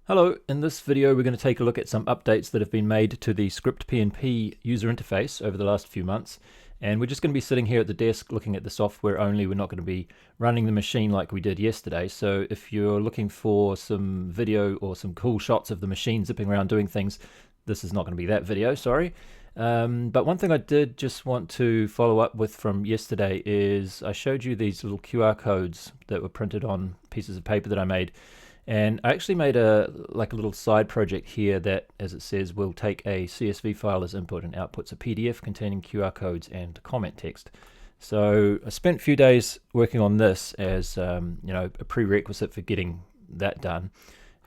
Hello, in this video we're going to take a look at some updates that have been made to the ScriptPNP user interface over the last few months. And we're just going to be sitting here at the desk looking at the software only. We're not going to be running the machine like we did yesterday. So if you're looking for some video or some cool shots of the machine zipping around doing things, this is not going to be that video, sorry. But one thing I did just want to follow up with from yesterday is I showed you these little QR codes that were printed on pieces of paper that I made. And I actually made a little side project here that, as it says, will take a CSV file as input and outputs a PDF containing QR codes and comment text. So I spent a few days working on this as a prerequisite for getting that done.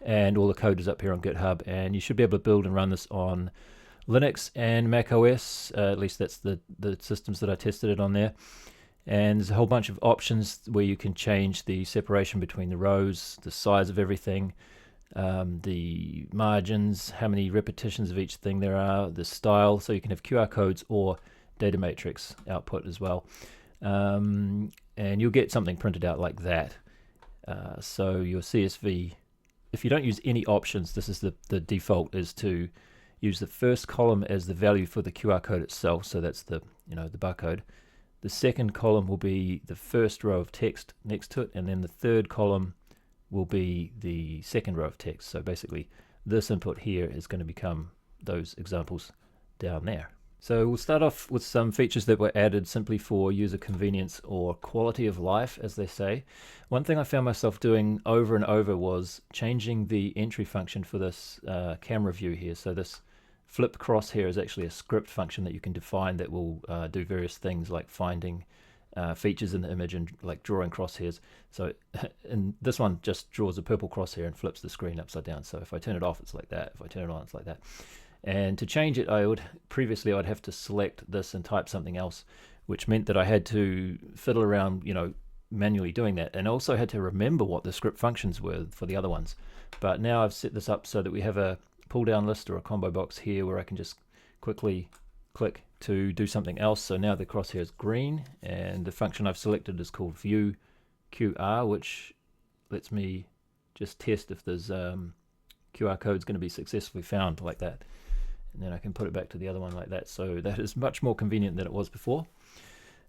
And all the code is up here on GitHub, and you should be able to build and run this on Linux and Mac OS. At least that's the systems that I tested it on there. And there's a whole bunch of options where you can change the separation between the rows, the size of everything, the margins, how many repetitions of each thing there are, the style, so you can have QR codes or data matrix output as well. And you'll get something printed out like that. So your CSV, if you don't use any options, this is the default, is to use the first column as the value for the QR code itself, so that's the barcode. The second column will be the first row of text next to it, and then the third column will be the second row of text. So basically this input here is going to become those examples down there. So we'll start off with some features that were added simply for user convenience or quality of life, as they say. One thing I found myself doing over and over was changing the entry function for this camera view here. So this flip crosshair is actually a script function that you can define that will do various things like finding features in the image and like drawing crosshairs. So and this one just draws a purple crosshair and flips the screen upside down. So if I turn it off, it's like that. If I turn it on, it's like that. And to change it, previously I'd have to select this and type something else, which meant that I had to fiddle around, manually doing that, and also had to remember what the script functions were for the other ones. But now I've set this up so that we have a pull down list or a combo box here where I can just quickly click to do something else. So now the crosshair is green, and the function I've selected is called view QR, which lets me just test if there's QR code's going to be successfully found like that, and then I can put it back to the other one like that. So that is much more convenient than it was before.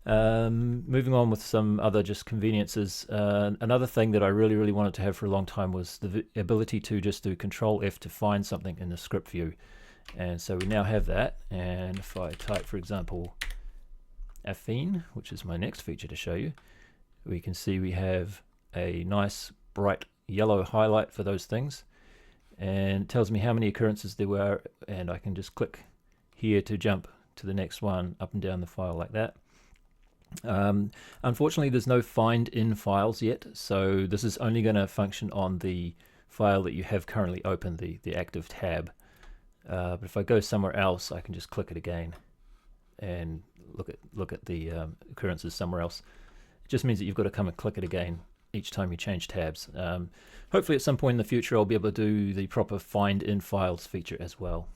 Moving on with some other just conveniences. Another thing that I really wanted to have for a long time was the ability to just do Control F to find something in the script view. And so we now have that. And if I type, for example, affine, which is my next feature to show you, we can see we have a nice bright yellow highlight for those things. And it tells me how many occurrences there were, and I can just click here to jump to the next one up and down the file like that. Unfortunately, there's no find in files yet, so this is only going to function on the file that you have currently open, the active tab. But if I go somewhere else, I can just click it again and look at the occurrences somewhere else. It just means that you've got to come and click it again each time you change tabs. Hopefully at some point in the future I'll be able to do the proper find in files feature as well.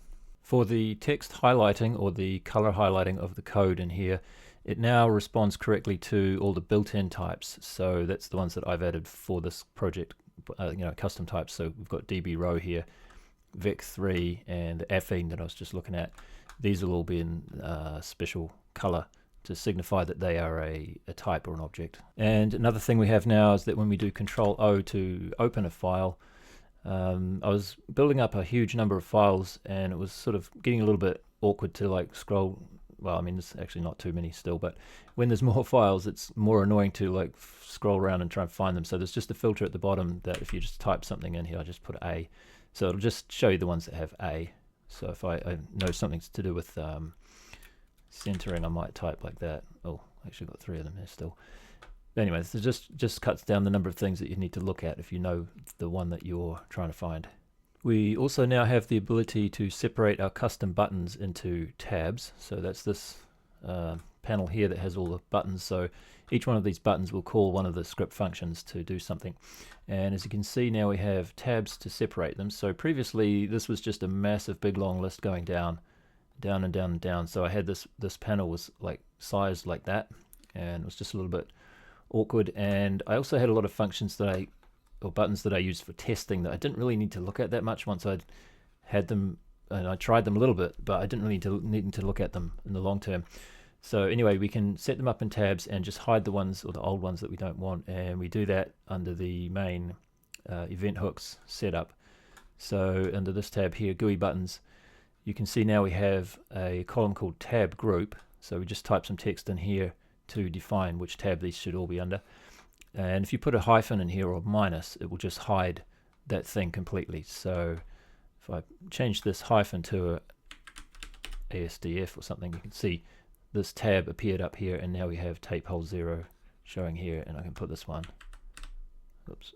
For the text highlighting or the color highlighting of the code in here, it now responds correctly to all the built-in types. So that's the ones that I've added for this project, custom types. So we've got DB row here, vec3, and affine that I was just looking at. These will all be in special color to signify that they are a type or an object. And another thing we have now is that when we do Control O to open a file, I was building up a huge number of files, and it was sort of getting a little bit awkward to scroll. Well, I mean, there's actually not too many still, but when there's more files, it's more annoying to scroll around and try and find them. So there's just a filter at the bottom that if you just type something in here, I just put A. So it'll just show you the ones that have A. So if I know something's to do with centering, I might type like that. Oh, actually got 3 of them there still. But anyway, this just cuts down the number of things that you need to look at if you know the one that you're trying to find. We also now have the ability to separate our custom buttons into tabs. So that's this panel here that has all the buttons. So each one of these buttons will call one of the script functions to do something. And as you can see now, we have tabs to separate them. So previously this was just a massive big long list going down and down and down. So I had this panel was sized like that, and it was just a little bit awkward. And I also had a lot of functions that I or buttons that I used for testing that I didn't really need to look at that much once I'd had them, and I tried them a little bit, but I didn't really need to look at them in the long term. So anyway, we can set them up in tabs and just hide the ones or the old ones that we don't want, and we do that under the main event hooks setup. So under this tab here, GUI buttons, you can see now we have a column called tab group. So we just type some text in here to define which tab these should all be under. And if you put a hyphen in here or minus, it will just hide that thing completely. So if I change this hyphen to a ASDF or something, you can see this tab appeared up here, and now we have tape hole 0 showing here, and I can put this one, oops,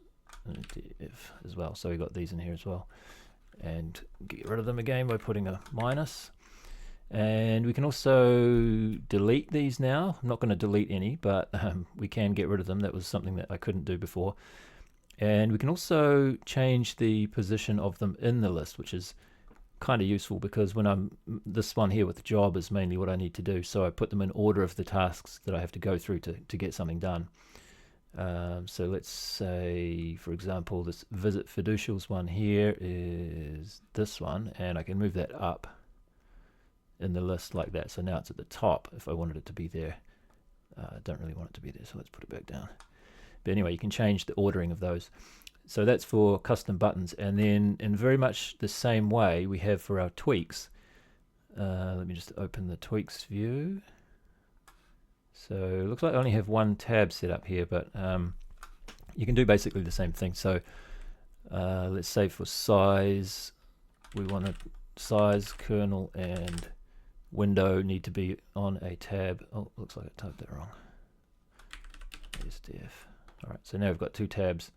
DF as well. So we got these in here as well, and get rid of them again by putting a minus. And we can also delete these now. I'm not going to delete any, but we can get rid of them. That was something that I couldn't do before. And we can also change the position of them in the list, which is kind of useful, because when this one here with the job is mainly what I need to do. So I put them in order of the tasks that I have to go through to get something done. So let's say, for example, this visit fiducials one here is this one, and I can move that up in the list like that. So now it's at the top if I wanted it to be there. I don't really want it to be there, so let's put it back down. But anyway, you can change the ordering of those. So that's for custom buttons. And then in very much the same way we have for our tweaks. Let me just open the tweaks view. So it looks like I only have one tab set up here, but you can do basically the same thing. So let's say for size, we want to size, kernel, and window need to be on a tab. Oh, looks like I typed that wrong. SDF. All right, so now we've got two tabs,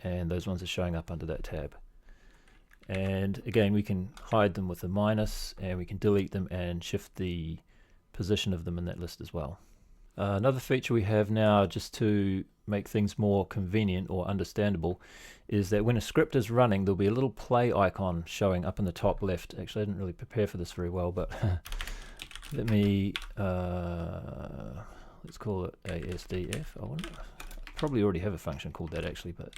and those ones are showing up under that tab. And again, we can hide them with a minus, and we can delete them and shift the position of them in that list as well. Another feature we have now, just to make things more convenient or understandable, is that when a script is running, there'll be a little play icon showing up in the top left. Actually, I didn't really prepare for this very well, but let me, let's call it ASDF. I probably already have a function called that actually, but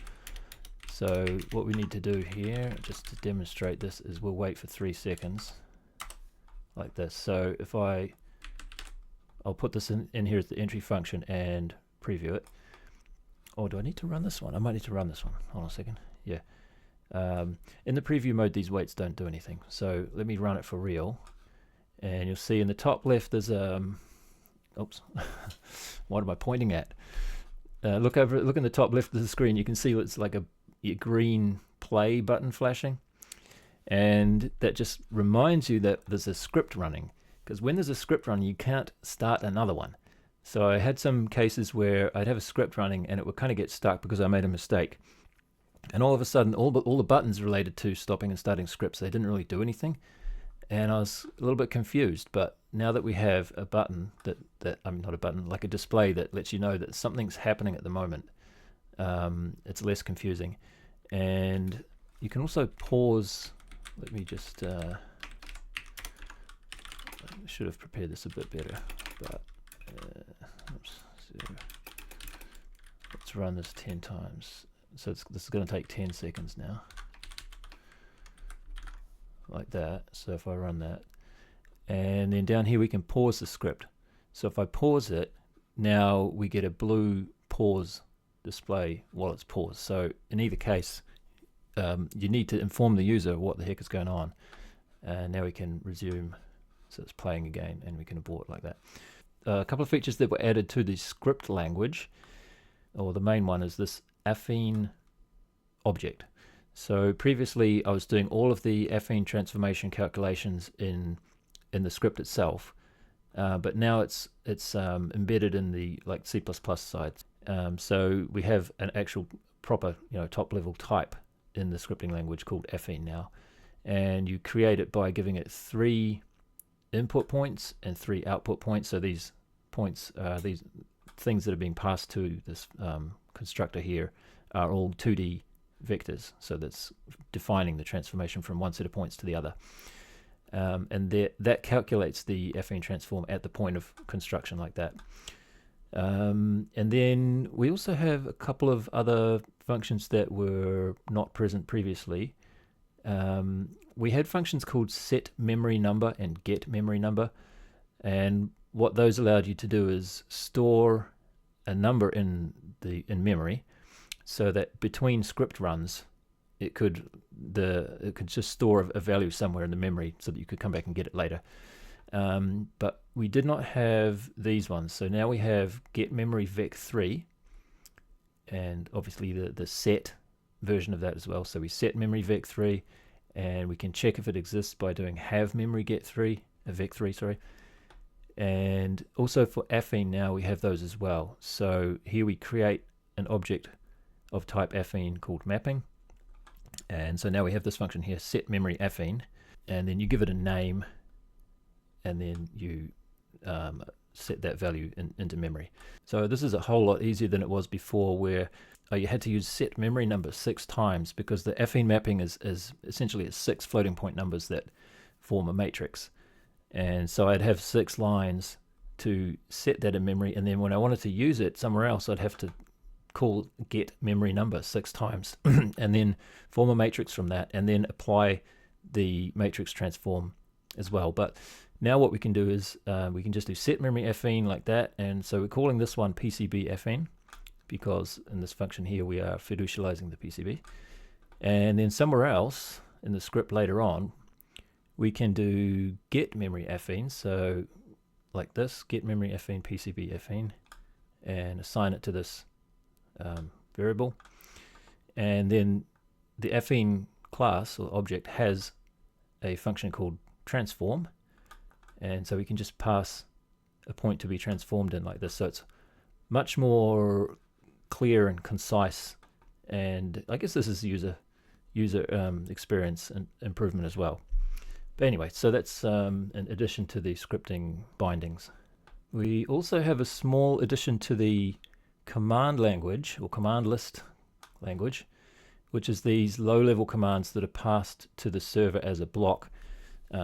so what we need to do here, just to demonstrate this, is we'll wait for 3 seconds like this. So if I'll put this in here as the entry function and preview it. Or do I need to run this one? I might need to run this one. Hold on a second. Yeah. In the preview mode, these waits don't do anything. So let me run it for real. And you'll see in the top left, there's oops. What am I pointing at? Look in the top left of the screen. You can see it's like a green play button flashing. And that just reminds you that there's a script running. Because when there's a script running, you can't start another one. So I had some cases where I'd have a script running and it would kind of get stuck because I made a mistake. And all of a sudden, all the buttons related to stopping and starting scripts, they didn't really do anything. And I was a little bit confused. But now that we have a button I mean, not a button, like a display that lets you know that something's happening at the moment, it's less confusing. And you can also pause. Let me just, I should have prepared this a bit better, but oops, so let's run this 10 times. So this is going to take 10 seconds now, like that. So if I run that, and then down here we can pause the script. So if I pause it, now we get a blue pause display while it's paused. So in either case, you need to inform the user what the heck is going on. And now we can resume. So it's playing again, and we can abort like that. A couple of features that were added to the script language, or the main one, is this affine object. So previously I was doing all of the affine transformation calculations in the script itself, but now it's embedded in the like C++ side. So we have an actual proper top level type in the scripting language called affine now, and you create it by giving it 3 input points and 3 output points. So these points, these things that are being passed to this constructor here, are all 2D vectors. So that's defining the transformation from one set of points to the other. And that calculates the affine transform at the point of construction like that. And then we also have a couple of other functions that were not present previously. We had functions called set memory number and get memory number, and what those allowed you to do is store a number in memory, so that between script runs it could just store a value somewhere in the memory so that you could come back and get it later. But we did not have these ones, so now we have get memory vec3, and obviously the set version of that as well. So we set memory vec3, and we can check if it exists by doing have memory get3, vec3, sorry. And also for affine now we have those as well. So here we create an object of type affine called mapping, and so now we have this function here, set memory affine, and then you give it a name, and then you set that value into memory. So this is a whole lot easier than it was before, where you had to use set memory number 6 times, because the affine mapping is essentially 6 floating point numbers that form a matrix. And so I'd have 6 lines to set that in memory, and then when I wanted to use it somewhere else, I'd have to call get memory number 6 times and then form a matrix from that, and then apply the matrix transform as well. But now what we can do is we can just do set memory affine like that, and so we're calling this one PCB affine, because in this function here we are fiducializing the PCB. And then somewhere else in the script later on we can do get memory affine, so like this, get memory affine PCB affine, and assign it to this variable. And then the affine class or object has a function called transform, and so we can just pass a point to be transformed in like this. So it's much more clear and concise, and I guess this is user experience and improvement as well. But anyway, so that's an addition to the scripting bindings. We also have a small addition to the command language or command list language, which is these low-level commands that are passed to the server as a block.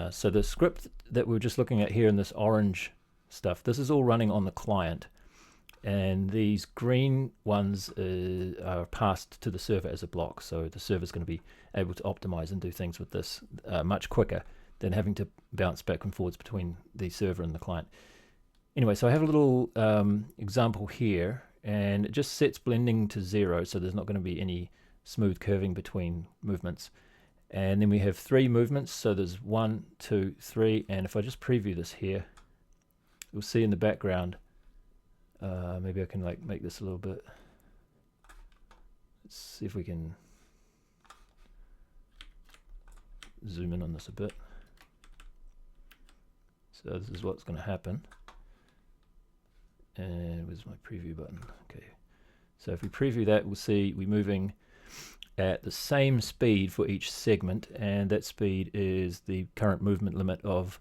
So the script that we're just looking at here in this orange stuff, this is all running on the client, and these green ones are passed to the server as a block. So the server is going to be able to optimize and do things with this much quicker than having to bounce back and forwards between the server and the client. Anyway, so I have a little example here, and it just sets blending to 0, so there's not going to be any smooth curving between movements. And then we have 3 movements, so there's 1, 2, 3, and if I just preview this here, you'll see in the background, maybe I can like make this a little bit, let's see if we can zoom in on this a bit. So this is what's going to happen. And where's my preview button? Okay, so if we preview that, we'll see we're moving at the same speed for each segment, and that speed is the current movement limit of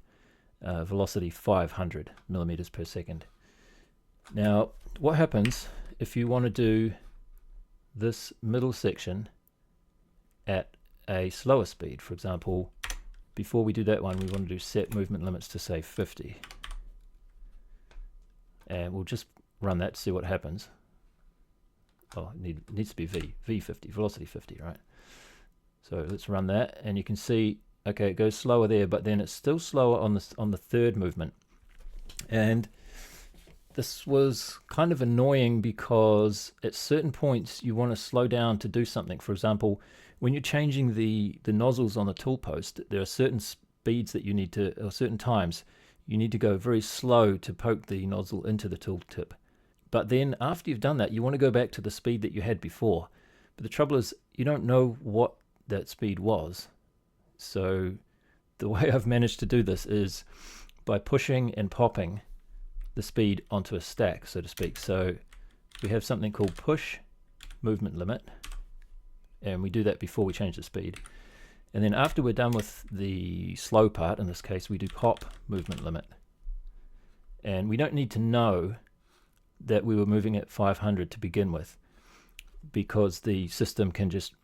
velocity 500 millimeters per second. Now what happens if you want to do this middle section at a slower speed? For example, before we do that one, we want to do set movement limits to say 50, and we'll just run that to see what happens. Oh, it needs to be V50, velocity 50, right? So let's run that, and you can see, okay, it goes slower there, but then it's still slower on the 3rd movement. And this was kind of annoying, because at certain points you want to slow down to do something. For example, when you're changing the nozzles on the tool post, there are certain speeds that you need to, or certain times, you need to go very slow to poke the nozzle into the tool tip. But then after you've done that, you want to go back to the speed that you had before. But the trouble is, you don't know what that speed was. So the way I've managed to do this is by pushing and popping the speed onto a stack, so to speak. So we have something called push movement limit, and we do that before we change the speed. And then after we're done with the slow part, in this case we do pop movement limit. And we don't need to know that we were moving at 500 to begin with, because the system can just,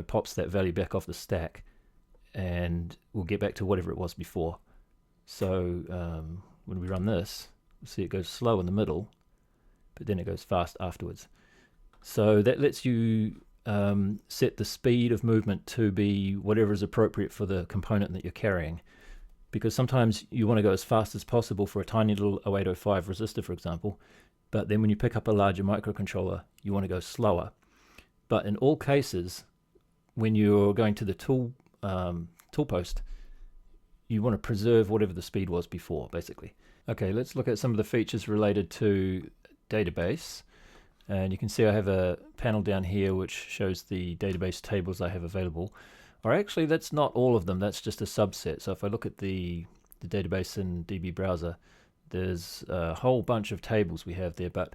pops that value back off the stack, and we'll get back to whatever it was before. So when we run this, we'll see it goes slow in the middle, but then it goes fast afterwards. So that lets you set the speed of movement to be whatever is appropriate for the component that you're carrying. Because sometimes you want to go as fast as possible for a tiny little 0805 resistor, for example, but then when you pick up a larger microcontroller, you want to go slower. But in all cases, when you're going to the tool post, you want to preserve whatever the speed was before, basically. Okay, let's look at some of the features related to database. And you can see I have a panel down here which shows the database tables I have available. Or actually, that's not all of them, that's just a subset. So if I look at the database in DB browser, there's a whole bunch of tables we have there, but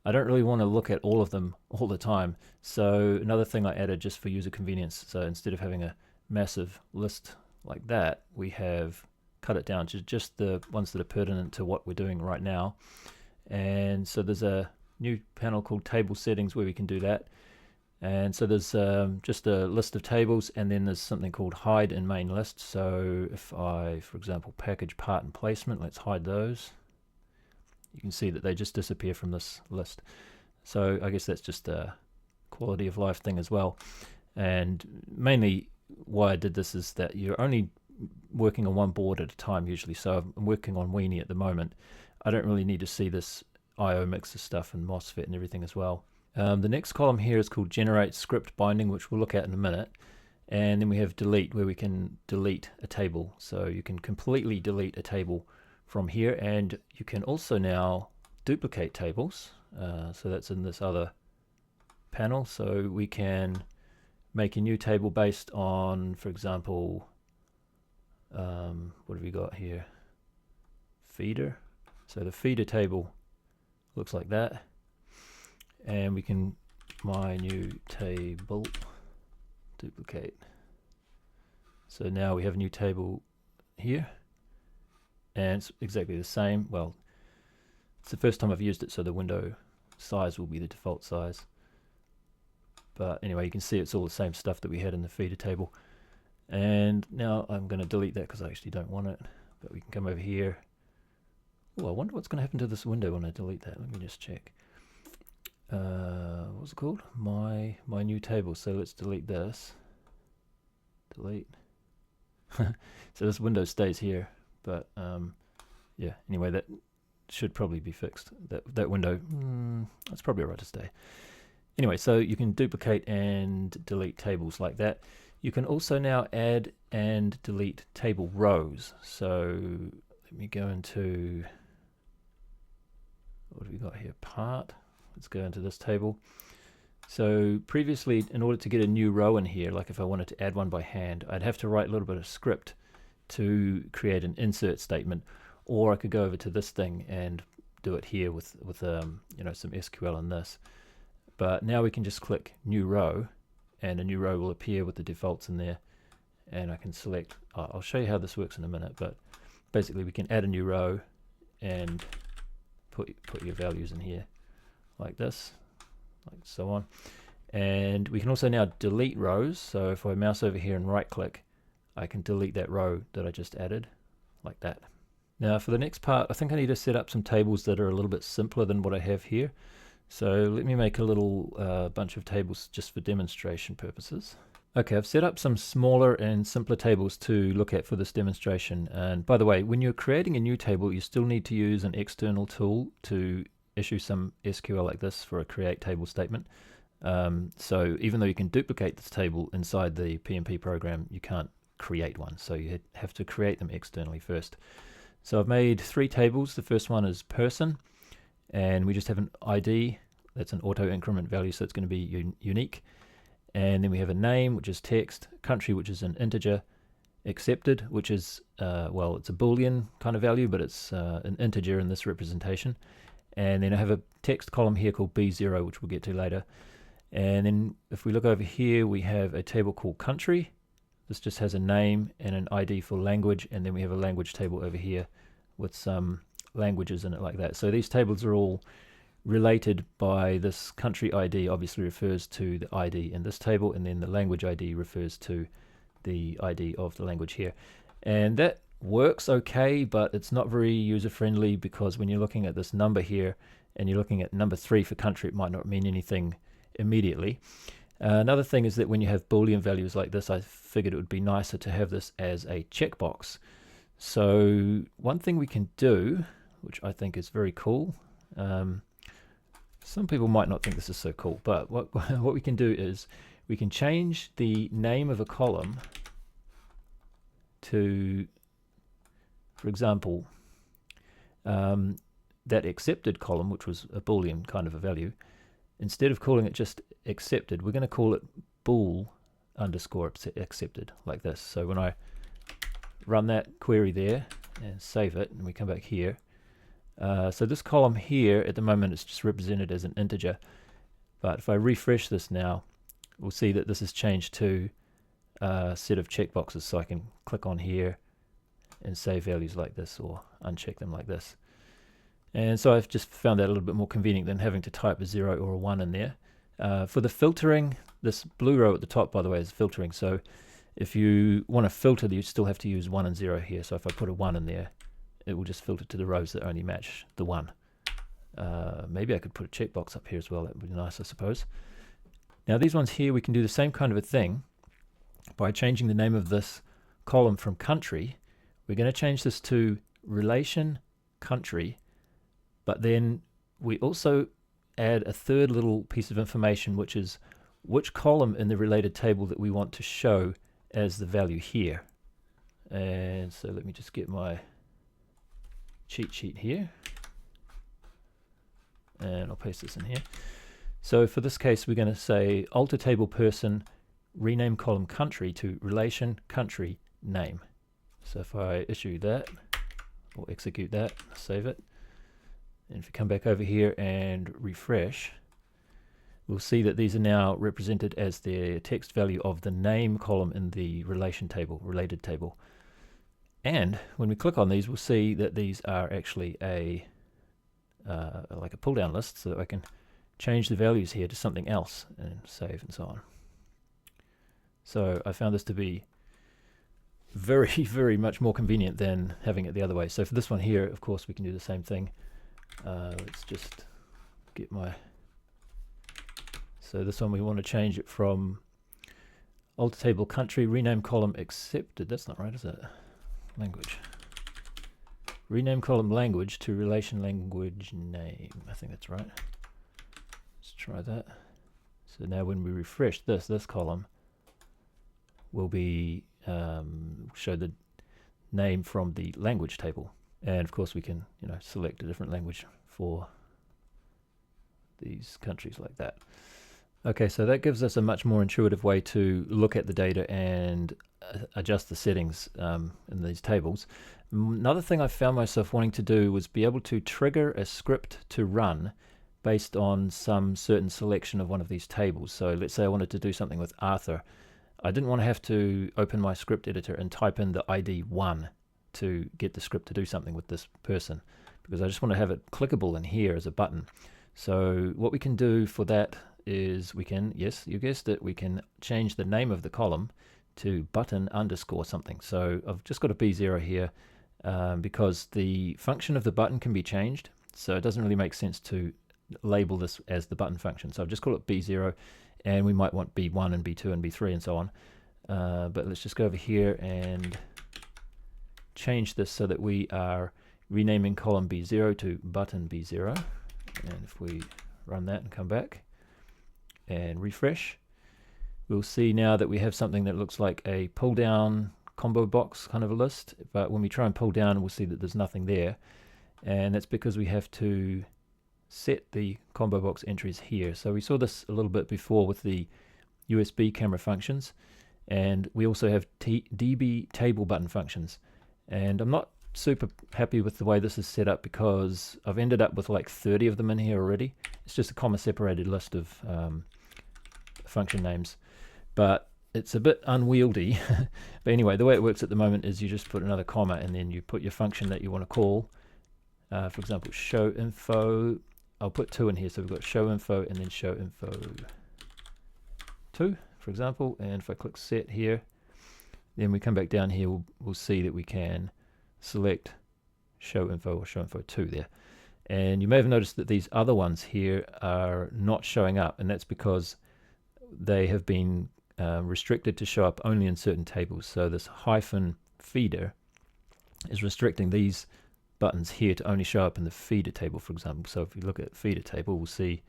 I don't really want to look at all of them all the time. So another thing I added just for user convenience, so instead of having a massive list like that, we have cut it down to just the ones that are pertinent to what we're doing right now. And so there's a new panel called table settings where we can do that. And so there's just a list of tables, and then there's something called hide in main list. So if I, for example, package part and placement, let's hide those. You can see that they just disappear from this list. So I guess that's just a quality of life thing as well. And mainly why I did this is that you're only working on one board at a time usually. So I'm working on Weenie at the moment. I don't really need to see this IO mixer stuff and MOSFET and everything as well. The next column here is called generate script binding, which we'll look at in a minute. And then we have delete, where we can delete a table. So you can completely delete a table from here, and you can also now duplicate tables. So that's in this other panel. So we can make a new table based on, for example, what have we got here? Feeder. So the feeder table looks like that. And we can my new table duplicate. So now we have a new table here, and it's exactly the same. Well, it's the first time I've used it, so the window size will be the default size. But anyway, you can see it's all the same stuff that we had in the feeder table. And now I'm going to delete that because I actually don't want it. But we can come over here. Oh, I wonder what's going to happen to this window when I delete that. Let me just check. What's it called? My new table. So let's delete this. Delete. So this window stays here, but yeah. Anyway, that should probably be fixed. That window, that's probably alright to stay. Anyway, so you can duplicate and delete tables like that. You can also now add and delete table rows. So let me go into, what have we got here? Part. Let's go into this table. So previously, in order to get a new row in here, like if I wanted to add one by hand, I'd have to write a little bit of script to create an insert statement, or I could go over to this thing and do it here with you know, some SQL in this. But now we can just click new row, and a new row will appear with the defaults in there, and I can select. I'll show you how this works in a minute, but basically we can add a new row and put your values in here like this, like so on. And we can also now delete rows. So if I mouse over here and right click, I can delete that row that I just added like that. Now for the next part, I think I need to set up some tables that are a little bit simpler than what I have here. So let me make a little bunch of tables just for demonstration purposes. Okay, I've set up some smaller and simpler tables to look at for this demonstration. And by the way, when you're creating a new table, you still need to use an external tool to issue some SQL like this for a create table statement. So even though you can duplicate this table inside the PNP program, you can't create one. So you have to create them externally first. So I've made 3 tables. The first one is person, and we just have an ID. That's an auto increment value, so it's going to be unique. And then we have a name, which is text, country, which is an integer, accepted, which is, well, it's a Boolean kind of value, but it's an integer in this representation. And then I have a text column here called B0, which we'll get to later. And then if we look over here, we have a table called country. This just has a name and an ID for language, and then we have a language table over here with some languages in it like that. So these tables are all related by this country ID, obviously refers to the ID in this table, and then the language ID refers to the ID of the language here. And that works okay, but it's not very user friendly, because when you're looking at this number here and you're looking at number 3 for country, it might not mean anything immediately. Another thing is that when you have Boolean values like this, I figured it would be nicer to have this as a checkbox. So one thing we can do, which I think is very cool, some people might not think this is so cool, but what we can do is we can change the name of a column to, for example, that accepted column, which was a Boolean kind of a value. Instead of calling it just accepted, we're going to call it bool underscore accepted, like this. So when I run that query there and save it, and we come back here, so this column here at the moment is just represented as an integer, but if I refresh this now, we'll see that this has changed to a set of checkboxes, so I can click on here and save values like this or uncheck them like this. And so I've just found that a little bit more convenient than having to type a 0 or a 1 in there. For the filtering, this blue row at the top, by the way, is filtering. So if you want to filter, you still have to use 1 and 0 here. So if I put a 1 in there, it will just filter to the rows that only match the 1. Maybe I could put a checkbox up here as well. That would be nice, I suppose. Now these ones here, we can do the same kind of a thing by changing the name of this column from country. We're going to change this to relation country, but then we also add a third little piece of information, which is which column in the related table that we want to show as the value here. And so let me just get my cheat sheet here, and I'll paste this in here. So for this case, we're going to say alter table person, rename column country to relation country name. So if I issue that or execute that, save it, and if you come back over here and refresh, we'll see that these are now represented as the text value of the name column in the relation table, related table. And when we click on these, we'll see that these are actually a like a pull down list, so that I can change the values here to something else and save and so on. So I found this to be very, very much more convenient than having it the other way. So for this one here, of course, we can do the same thing. Let's just get my... So this one, we want to change it from alter table country, rename column accepted. That's not right, is it? Language. Rename column language to relation language name. I think that's right. Let's try that. So now when we refresh this column will be show the name from the language table. And of course we can, select a different language for these countries like that. Okay, so that gives us a much more intuitive way to look at the data and adjust the settings in these tables. Another thing I found myself wanting to do was be able to trigger a script to run based on some certain selection of one of these tables. So let's say I wanted to do something with Arthur. I didn't want to have to open my script editor and type in the ID 1 to get the script to do something with this person, because I just want to have it clickable in here as a button. So what we can do for that is we can, yes, you guessed it, we can change the name of the column to button underscore something. So I've just got a B0 here because the function of the button can be changed. So it doesn't really make sense to label this as the button function. So I've just call it B0, and we might want B1 and B2 and B3 and so on. But let's just go over here and change this so that we are renaming column B0 to button B0. And if we run that and come back and refresh, we'll see now that we have something that looks like a pull down combo box kind of a list. But when we try and pull down, we'll see that there's nothing there. And that's because we have to set the combo box entries here. So we saw this a little bit before with the USB camera functions, and we also have DB table button functions. And I'm not super happy with the way this is set up because I've ended up with like 30 of them in here already. It's just a comma separated list of function names, but it's a bit unwieldy. But anyway, the way it works at the moment is you just put another comma and then you put your function that you want to call. For example, show info. I'll put 2 in here, so we've got show info and then show info 2, for example. And if I click set here, then we come back down here, we'll see that we can select show info or show info 2 there. And you may have noticed that these other ones here are not showing up, and that's because they have been restricted to show up only in certain tables. So this hyphen feeder is restricting these buttons here to only show up in the feeder table, for example. So if you look at feeder table, we'll see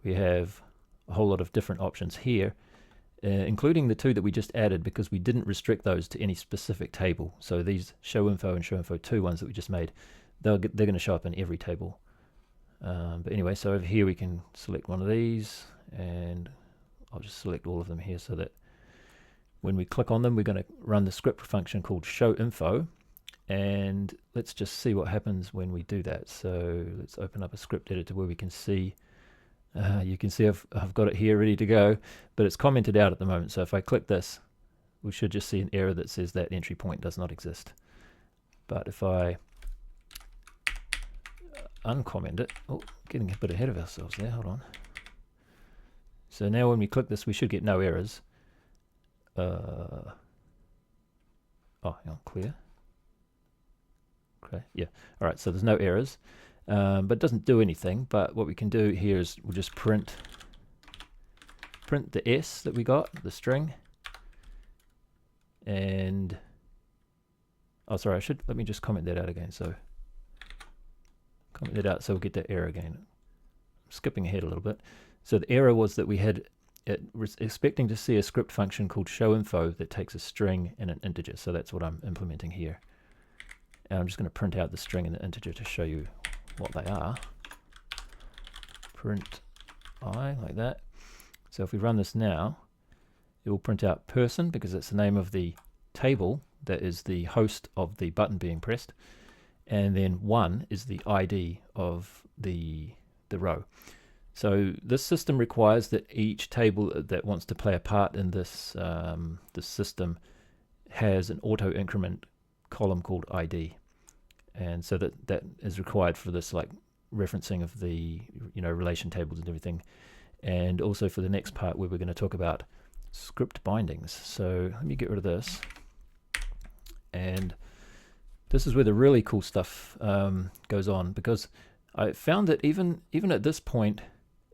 we have a whole lot of different options here, including the two that we just added, because we didn't restrict those to any specific table. So these show info and show info 2 ones that we just made, they're going to show up in every table. But anyway, so over here we can select one of these, and I'll just select all of them here so that when we click on them, we're going to run the script function called show info. And let's just see what happens when we do that. So let's open up a script editor where we can see, you can see I've got it here ready to go, but it's commented out at the moment. So if I click this, we should just see an error that says that entry point does not exist. But if I uncomment it, oh, getting a bit ahead of ourselves there, hold on. So now when we click this, we should get no errors. Oh, hang on, clear. Okay, yeah, all right, so there's no errors, but it doesn't do anything. But what we can do here is we'll just print the S that we got, the string, and, oh, sorry, let me just comment that out again. So comment that out so we'll get that error again. I'm skipping ahead a little bit. So the error was that we had expecting to see a script function called showInfo that takes a string and an integer. So that's what I'm implementing here. And I'm just going to print out the string and the integer to show you what they are. Print I, like that. So if we run this now, it will print out person, because it's the name of the table that is the host of the button being pressed. And then 1 is the ID of the row. So this system requires that each table that wants to play a part in this this system has an auto increment column called ID, and so that is required for this, like, referencing of the relation tables and everything, and also for the next part where we're going to talk about script bindings. So let me get rid of this, and this is where the really cool stuff goes on, because I found that even at this point,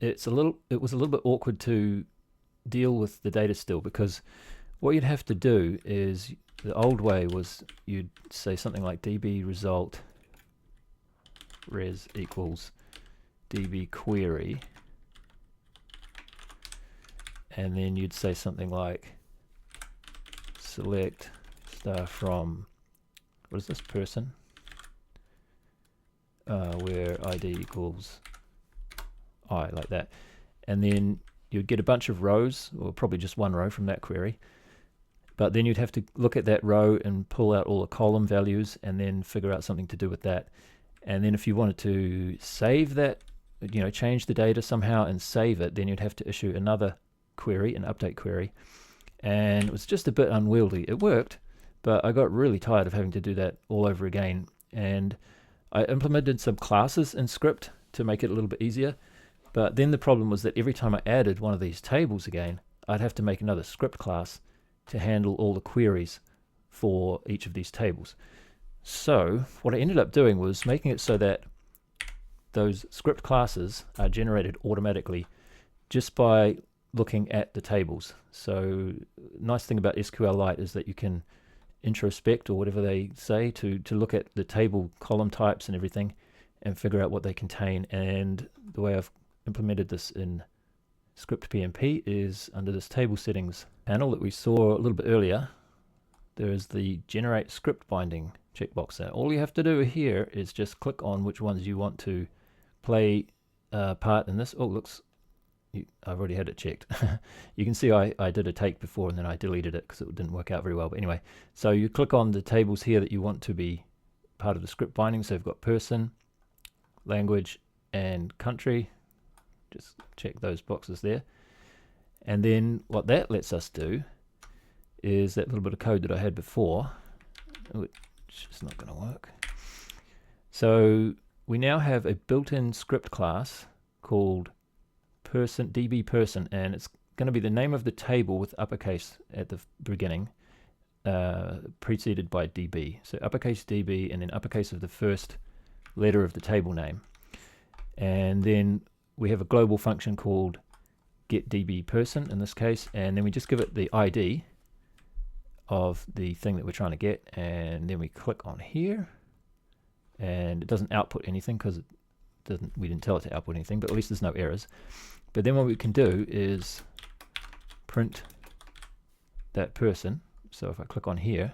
it was a little bit awkward to deal with the data still, because what you'd have to do is, the old way was you'd say something like db result res equals db query, and then you'd say something like select star from, what is this, person, where ID equals I, like that. And then you'd get a bunch of rows, or probably just one row from that query. But then you'd have to look at that row and pull out all the column values and then figure out something to do with that. And then if you wanted to save that, change the data somehow and save it, then you'd have to issue another query, an update query. And it was just a bit unwieldy. It worked, but I got really tired of having to do that all over again. And I implemented some classes in script to make it a little bit easier. But then the problem was that every time I added one of these tables again, I'd have to make another script class to handle all the queries for each of these tables. So what I ended up doing was making it so that those script classes are generated automatically just by looking at the tables. So nice thing about SQLite is that you can introspect, or whatever they say, to look at the table column types and everything and figure out what they contain. And the way I've implemented this in ScriptPNP is under this table settings panel that we saw a little bit earlier. There is the generate script binding checkbox there. All you have to do here is just click on which ones you want to play part in this. Oh, looks, I've already had it checked. You can see I did a take before and then I deleted it because it didn't work out very well. But anyway, so you click on the tables here that you want to be part of the script binding. So you've got person, language, and country. Just check those boxes there. And then what that lets us do is that little bit of code that I had before, which is not going to work. So we now have a built-in script class called person, db person, and it's going to be the name of the table with uppercase at the beginning, preceded by db. So uppercase db and then uppercase of the first letter of the table name. And then we have a global function called get DB person in this case, and then we just give it the ID of the thing that we're trying to get, and then we click on here, and it doesn't output anything because we didn't tell it to output anything, but at least there's no errors. But then what we can do is print that person. So if I click on here,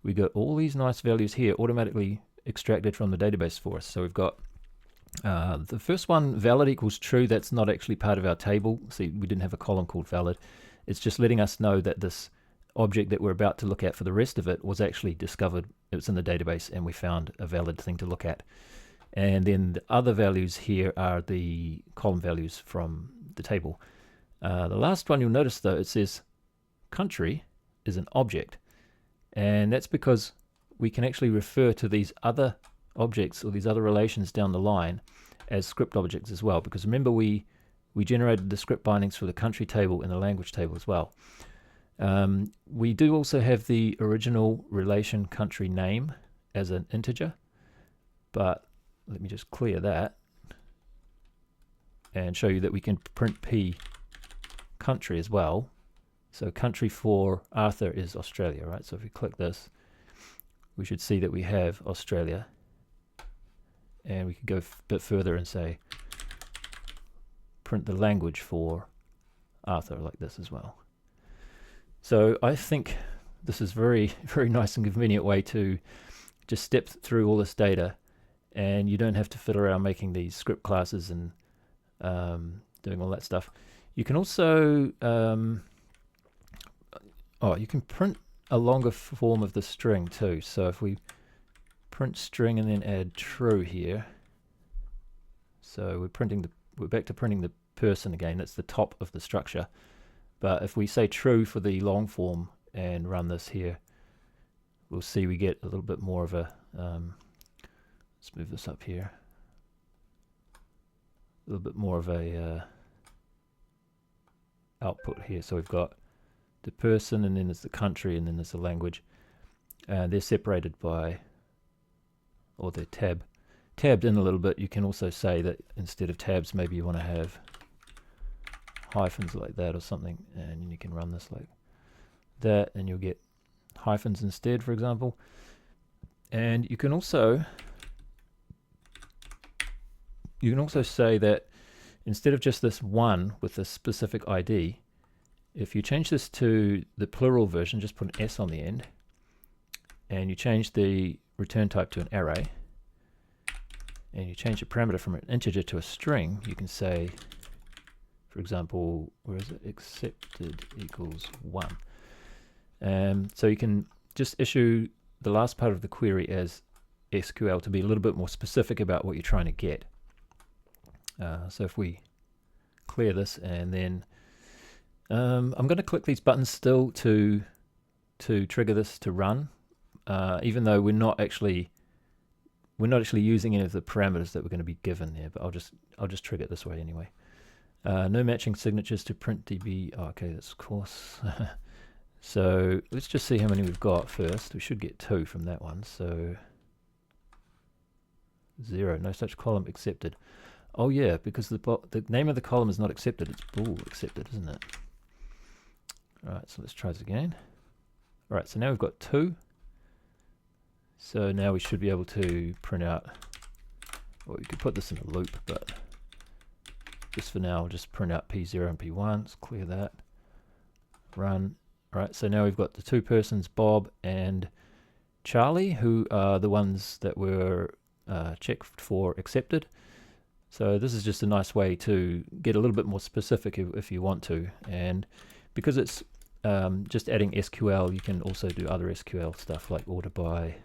we got all these nice values here automatically extracted from the database for us. So we've got the first one, valid equals true. That's not actually part of our table. See, we didn't have a column called valid. It's just letting us know that this object that we're about to look at for the rest of it was actually discovered. It was in the database and we found a valid thing to look at. And then the other values here are the column values from the table. The last one you'll notice though, it says country is an object. And that's because we can actually refer to these other objects or these other relations down the line as script objects as well. Because remember we generated the script bindings for the country table and the language table as well. We do also have the original relation country name as an integer, but let me just clear that and show you that we can print P country as well. So country for Arthur is Australia, right? So if we click this, we should see that we have Australia, and we could go a bit further and say print the language for Arthur like this as well. So I think this is very, very nice and convenient way to just step through all this data, and you don't have to fiddle around making these script classes and doing all that stuff. You can also you can print a longer form of the string too. So if we print string and then add true here, so we're back to printing the person again. That's the top of the structure. But if we say true for the long form and run this here, we'll see we get a little bit more of a let's move this up here, a little bit more of a output here. So we've got the person, and then there's the country, and then there's the language. They're separated by, or they're tabbed in a little bit. You can also say that instead of tabs, maybe you want to have hyphens like that or something, and you can run this like that, and you'll get hyphens instead, for example. And you can also say that instead of just this one with a specific ID, if you change this to the plural version, just put an S on the end, and you change the return type to an array, and you change the parameter from an integer to a string, you can say, for example, where is it? Accepted equals 1. So you can just issue the last part of the query as SQL to be a little bit more specific about what you're trying to get. So if we clear this, and then I'm going to click these buttons still to trigger this to run, even though we're not actually using any of the parameters that we're going to be given there. But I'll just trigger it this way anyway. No matching signatures to print DB. Oh, okay, that's of course. So let's just see how many we've got first. We should get 2 from that one. So 0. No such column accepted. Oh yeah, because the name of the column is not accepted. It's bool accepted, isn't it? Alright, so let's try this again. Alright, so now we've got 2. So now we should be able to print out, well, you could put this in a loop, but just for now, we'll just print out P0 and P1. Let's clear that. Run. Alright, so now we've got the 2 persons, Bob and Charlie, who are the ones that were checked for accepted. So this is just a nice way to get a little bit more specific if you want to. And because it's just adding SQL, you can also do other SQL stuff like order by.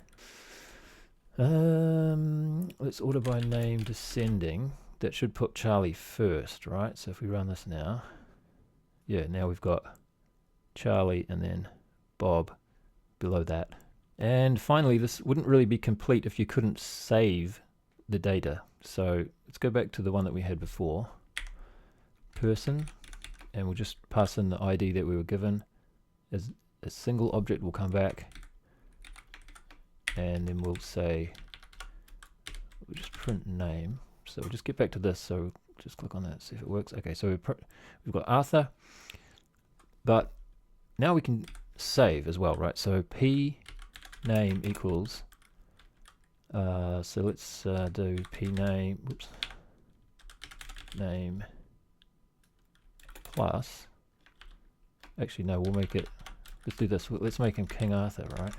Let's order by name descending. That should put Charlie first, right? So if we run this now, yeah, now we've got Charlie and then Bob below that. And finally, this wouldn't really be complete if you couldn't save the data. So let's go back to the one that we had before, person, and we'll just pass in the ID that we were given. As a single object will come back, and then we'll say, we'll just print name. So we'll just get back to this. So just click on that, see if it works. Okay, so we've got Arthur, but now we can save as well, right? So p name equals, so let's do p name, whoops, name plus, actually no, we'll make it, let's do this, let's make him King Arthur, right?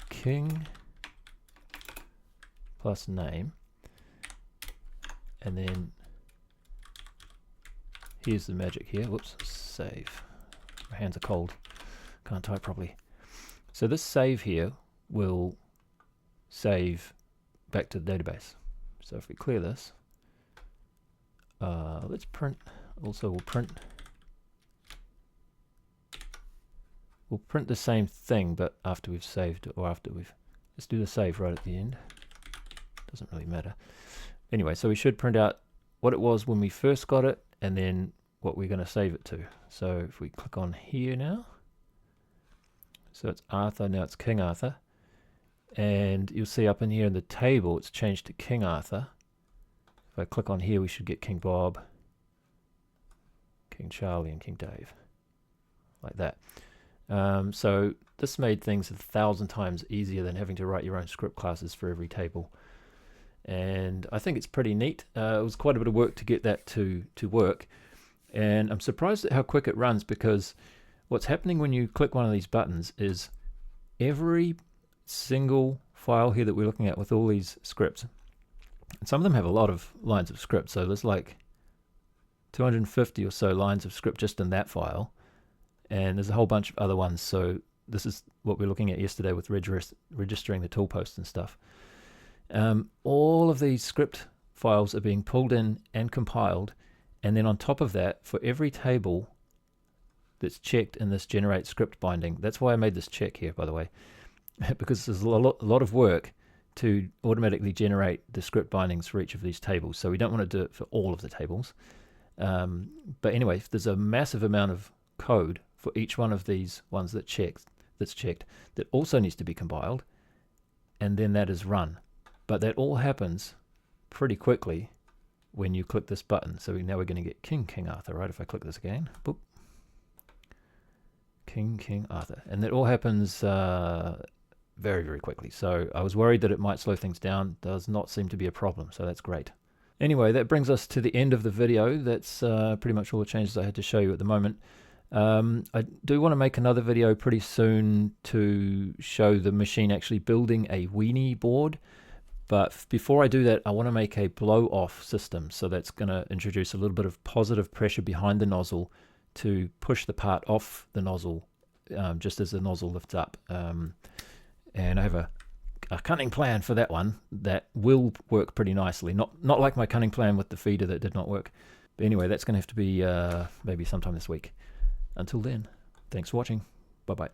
King plus name, and then here's the magic here, whoops, save. My hands are cold, can't type properly. So this save here will save back to the database. So if we clear this, let's print, also we'll print the same thing, but after we've saved, or after we've, let's do the save right at the end. Doesn't really matter. Anyway, so we should print out what it was when we first got it, and then what we're going to save it to. So if we click on here now, so it's Arthur, now it's King Arthur, and you'll see up in here in the table it's changed to King Arthur. If I click on here, we should get King Bob, King Charlie, and King Dave, like that. So this made things 1,000 times easier than having to write your own script classes for every table, and I think it's pretty neat. It was quite a bit of work to get that to work, and I'm surprised at how quick it runs, because what's happening when you click one of these buttons is every single file here that we're looking at with all these scripts, and some of them have a lot of lines of script, so there's like 250 or so lines of script just in that file, and there's a whole bunch of other ones. So this is what we're looking at yesterday with registering the tool posts and stuff. All of these script files are being pulled in and compiled, and then on top of that, for every table that's checked in this generate script binding, that's why I made this check here, by the way, because there's a lot of work to automatically generate the script bindings for each of these tables. So we don't want to do it for all of the tables. But anyway, there's a massive amount of code for each one of these ones that's checked that also needs to be compiled, and then that is run. But that all happens pretty quickly when you click this button. So now we're going to get King Arthur, right? If I click this again, boop, King Arthur, and that all happens very, very quickly. So I was worried that it might slow things down. Does not seem to be a problem, so that's great. Anyway, that brings us to the end of the video. That's pretty much all the changes I had to show you at the moment. I do want to make another video pretty soon to show the machine actually building a weenie board. But before I do that, I want to make a blow-off system. So that's going to introduce a little bit of positive pressure behind the nozzle to push the part off the nozzle just as the nozzle lifts up. And I have a cunning plan for that one that will work pretty nicely. Not like my cunning plan with the feeder that did not work. But anyway, that's going to have to be maybe sometime this week. Until then, thanks for watching. Bye-bye.